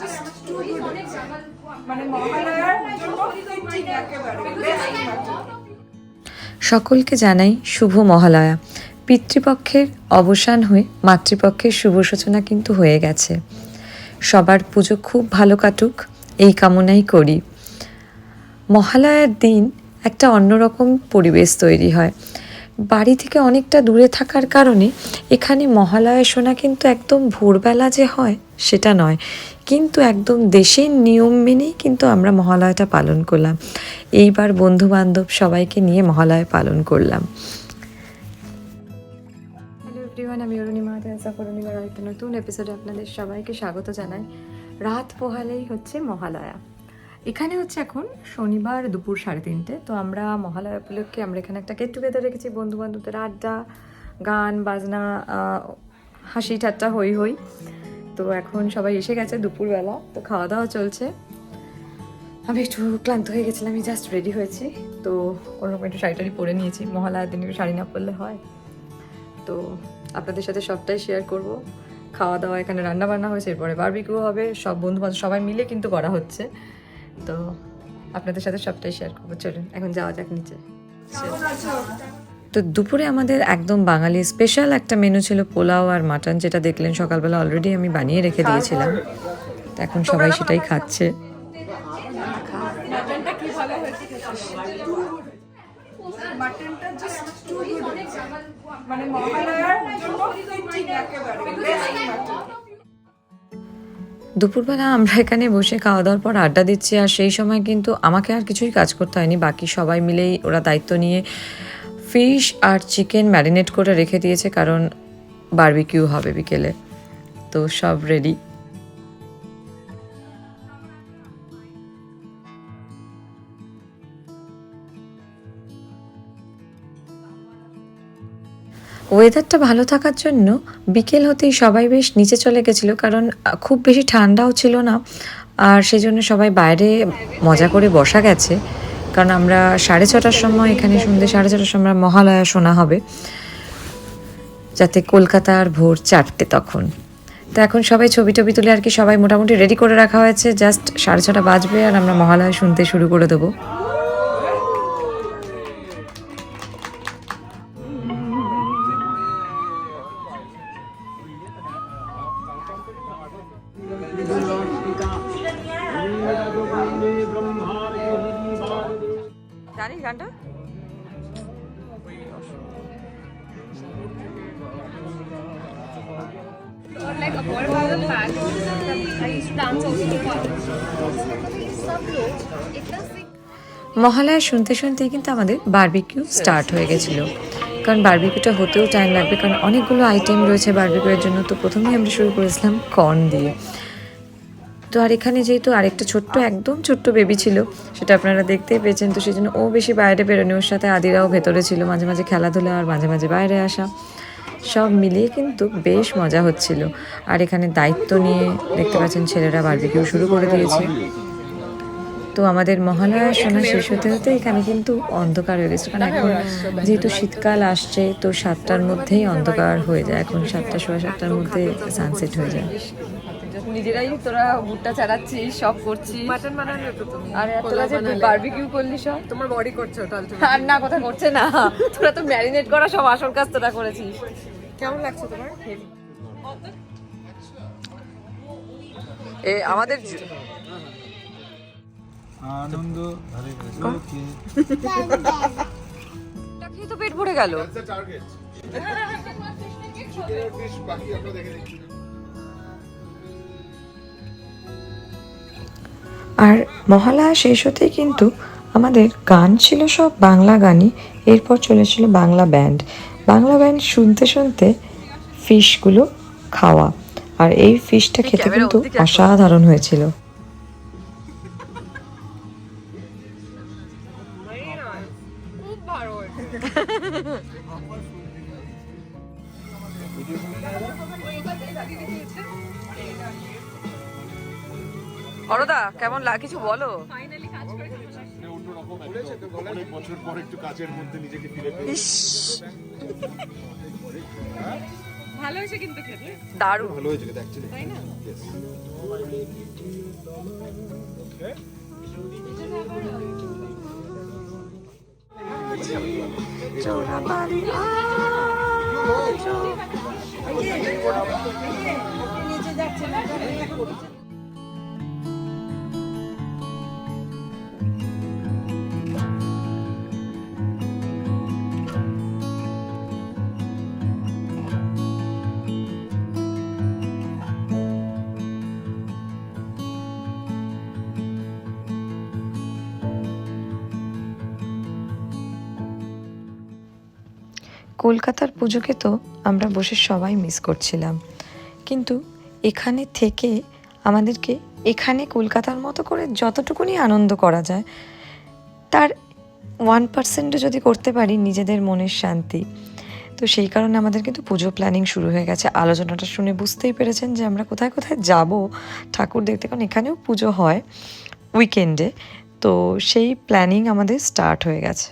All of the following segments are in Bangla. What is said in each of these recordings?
জাস্ট টু গুড, মানে মহালয়ার জন্য ফিটিং একেবারে বেস্ট মাটন। সকলকে জানাই শুভ মহালয়া। পিতৃপক্ষের অবসান হয়ে মাতৃপক্ষের শুভ সূচনা কিন্তু হয়ে গেছে। সবার পুজো খুব ভালো কাটুক এই কামনাই করি। মহালয়ার দিন একটা অন্যরকম পরিবেশ তৈরি হয়। বাড়ি থেকে অনেকটা দূরে থাকার কারণে এখানে মহালয়া শোনা কিন্তু একদম ভোরবেলা যে হয় সেটা নয়, কিন্তু একদম দেশের নিয়ম মেনেই কিন্তু আমরা মহালয়াটা পালন করলাম। এইবার বন্ধু বান্ধব সবাইকে নিয়ে মহালয়া পালন করলাম। হ্যালো এভরিওয়ান, আমি অরুণিমা। অরুণিমার একটা নতুন এপিসোডে আপনাদের সবাইকে স্বাগত জানাই। রাত পোহালেই হচ্ছে মহালয়া। এখানে হচ্ছে এখন শনিবার দুপুর 3:30। তো আমরা মহালয়া উপলক্ষে আমরা এখানে একটা গেট টুগেদার রেখেছি, বন্ধু বান্ধবদের আড্ডা, গান বাজনা, হাসি ঠাট্টা হই হই। তো এখন সবাই এসে গেছে দুপুরবেলা, তো খাওয়া দাওয়া চলছে। আমি একটু ক্লান্ত হয়ে গেছিলাম, আমি জাস্ট রেডি হয়েছি। তো কোনোরকম একটু শাড়ি টাড়ি পরে নিয়েছি, মহালয়ার দিন একটু শাড়ি না পরলে হয়। তো আপনাদের সাথে সবটাই শেয়ার করব। খাওয়া দাওয়া, এখানে রান্না বান্না হয়েছে, এরপরে বারবিকিউ হবে, সব বন্ধু বান্ধব সবাই মিলে কিন্তু করা হচ্ছে। তো আপনাদের সাথে সবটাই শেয়ার করবো। চলুন এখন যাওয়া যাক নিচে। তো দুপুরে আমাদের একদম বাঙালি স্পেশাল একটা মেনু ছিল পোলাও আর মাটন, যেটা দেখলেন সকালবেলা অলরেডি আমি বানিয়ে রেখে দিয়েছিলাম। তো এখন সবাই সেটাই খাচ্ছে। মাটনটা জাস্ট টু গুড, মানে মহালয়ার জন্য ফিটিং একেবারে বেস্ট মাটন। দুপুরবেলা আমরা এখানে বসে খাওয়া দাওয়ার পর আড্ডা দিচ্ছি, আর সেই সময় কিন্তু আমাকে আর কিছুই কাজ করতে হয়নি। বাকি সবাই মিলেই ওরা দায়িত্ব নিয়ে ফিশ আর চিকেন ম্যারিনেট করে রেখে দিয়েছে, কারণ বারবিকিউ হবে বিকেলে। তো সব রেডি। ওয়েদারটা ভালো থাকার জন্য বিকেল হতেই সবাই বেশ নিচে চলে গেছিলো, কারণ খুব বেশি ঠান্ডাও ছিল না। আর সেই জন্য সবাই বাইরে মজা করে বসা গেছে, কারণ আমরা 6:30টার সময় এখানে, সন্ধ্যে 6:30টার সময় মহালয়া শোনা হবে, যাতে কলকাতার ভোর 4টে তখন। তো এখন সবাই ছবি টবি তুলে আর কি সবাই মোটামুটি রেডি করে রাখা হয়েছে। জাস্ট 6:30 বাজবে আর আমরা মহালয়া শুনতে শুরু করে দেবো। জানিস গানটা? Like apart from the fact I used to dance also to college. It does like Mahalaya শুনতে শুনতেই কিন্তু আমাদের বারবিকিউ স্টার্ট হয়ে গেছিল, কারণ বারবিকিউটা হতেও টাইম লাগবে, কারণ অনেকগুলো আইটেম রয়েছে বারবিকিউয়ের জন্য। তো প্রথমেই আমরা শুরু করেছিলাম কর্ন দিয়ে। তো আর এখানে যেহেতু আরেকটা ছোট্ট, একদম ছোট্ট বেবি ছিল, সেটা আপনারা দেখতেই পেয়েছেন, তো সেই জন্য ও বেশি বাইরে বেরোনি, ওর সাথে আদিরাও ভেতরে ছিল, মাঝে মাঝে খেলাধুলা আর মাঝে মাঝে বাইরে আসা, সব মিলিয়ে কিন্তু বেশ মজা হচ্ছিল। আর এখানে দায়িত্ব নিয়ে দেখতে পাচ্ছেন ছেলেরা বারবিকিউ শুরু করে দিয়েছে। তো আমাদের মহালয়া শোনা শেষ হতে হতে এখানে কিন্তু অন্ধকার হয়ে গেছে, কারণ এখন যেহেতু শীতকাল আসছে, তো 7টার মধ্যেই অন্ধকার হয়ে যায়। এখন 7টা, 7:15টার মধ্যে সানসেট হয়ে যায়। নিজেরাই তোরা ভুট্টা চালাচ্ছিস, সব করছিস, মাটন বানানো তো তুমি, আর তোরা যে বারবিকিউ করলি সব তোমার বডি করছে ওটা। আর না, কথা করছে না, তোরা তো ম্যারিনেট করা সব আসল কাজ তোরা করেছিস। কেমন লাগছে তোমার? আমাদের আনন্দ খেয়ে তো পেট ভরে গেল। আর মহালয়া শেষ হতেই কিন্তু আমাদের গান ছিল সব বাংলা গানই। এরপর চলেছিল বাংলা ব্যান্ড। বাংলা ব্যান্ড শুনতে শুনতে ফিশগুলো খাওয়া, আর এই ফিশটা খেতে কিন্তু অসাধারণ হয়েছিল। অরদা কেমন লাগে কিছু বলো? finally কাজ করে অনেক বছর পর একটু কাজের মধ্যে নিজেকে ফিরে পেয়েছি। ভালো হয়েছে কিন্তু খেতে। দারুণ। ভালো হয়েছে কিন্তু অ্যাকচুয়ালি তাই না? চোরাবালি নিচে যাচ্ছে না কলকাতার পুজোকে তো আমরা বসে সবাই মিস করছিলাম, কিন্তু এখানে থেকে আমাদেরকে এখানে কলকাতার মতো করে যতটুকুনি আনন্দ করা যায় তার 1% যদি করতে পারি নিজেদের মনের শান্তি। তো সেই কারণে আমাদের কিন্তু পুজো প্ল্যানিং শুরু হয়ে গেছে। আলোচনাটা শুনে বুঝতেই পেরেছেন যে আমরা কোথায় কোথায় যাব ঠাকুর দেখতে, কারণ এখানেও পুজো হয় উইকেন্ডে। তো সেই প্ল্যানিং আমাদের স্টার্ট হয়ে গেছে।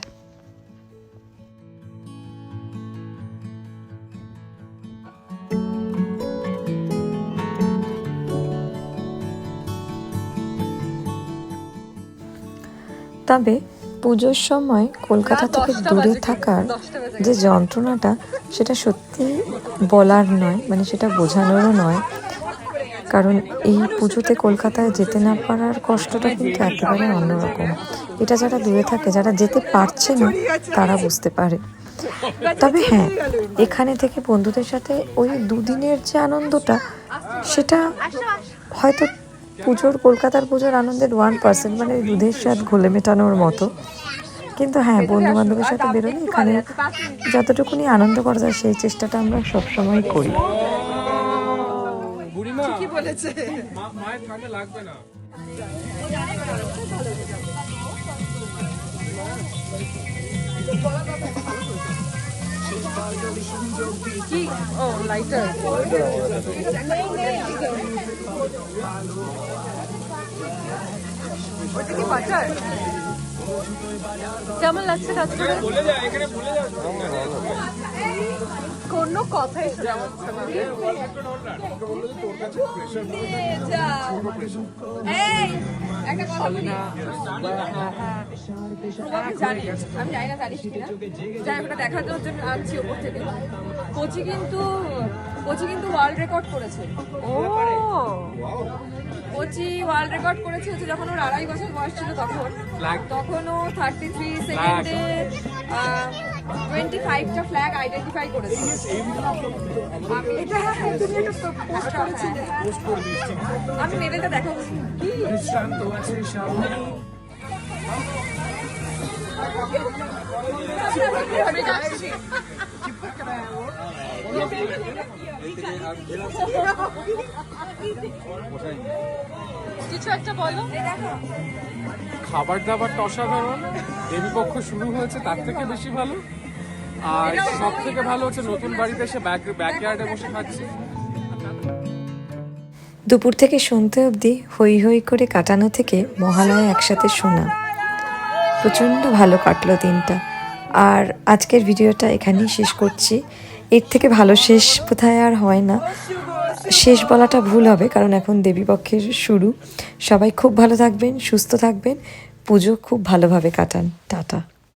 তবে পুজোর সময় কলকাতা থেকে দূরে থাকার যে যন্ত্রণাটা, সেটা সত্যি বলার নয়, মানে সেটা বোঝানোরও নয়। কারণ এই পুজোতে কলকাতায় যেতে না পারার কষ্টটা কিন্তু একেবারে অন্যরকম। এটা যারা দূরে থাকে, যারা যেতে পারছে না, তারা বুঝতে পারে। তবে হ্যাঁ, এখানে থেকে বন্ধুদের সাথে ওই দুদিনের যে আনন্দটা, সেটা হয়তো কলকাতার পুজোর আনন্দের 1%, মানে দুধের স্বাদ ঘোলে মেটানোর মতো। কিন্তু হ্যাঁ, বন্ধু বান্ধবের সাথে বেরোলে এখানে যতটুকুনি আনন্দ করা যায় সেই চেষ্টাটা আমরা সবসময় করি। ঠিকই বলেছে। মায়ের ঠান্ডা লাগবে না। কি ও লাইটার ওটা কি বাটার? কেমন লাগছে কাজ করে? কোনো কথাই শোনা যাচ্ছে না। একটা কথা বলি, আমি জানি না জানিস কিনা, যাই ওটা দেখার জন্য আনছি ওপর থেকে। কোচি কিন্তু ওয়ার্ল্ড রেকর্ড করেছে। কোচি ওয়ার্ল্ড রেকর্ড করেছে হচ্ছে যখন ওর 2.5 বছর বয়স ছিল, তখন ও 33 সেকেন্ডে 25টা ফ্ল্যাগ আইডেন্টিফাই করেছে। এটা তুমি একটা পোস্ট করেছিলে, আমি মেডেলটা দেখাবো। কিছু একটা বলো। খাবার দাবারটা অসাধারণ। দেবীপক্ষ শুরু হয়েছে তার থেকে বেশি ভালো। আর সব থেকে ভালো হচ্ছে নতুন বাড়িতে এসে ব্যাকইয়ার্ডে বসে খাচ্ছি। দুপুর থেকে সন্ধ্যে অবধি হই হই করে কাটানো থেকে মহালয়া একসাথে শোনা, প্রচণ্ড ভালো কাটলো দিনটা। আর আজকের ভিডিওটা এখানেই শেষ করছি। এর থেকে ভালো শেষ বোধহয় আর হয় না। শেষ বলাটা ভুল হবে, কারণ এখন দেবীপক্ষের শুরু। সবাই খুব ভালো থাকবেন, সুস্থ থাকবেন, পুজো খুব ভালোভাবে কাটান। টাটা।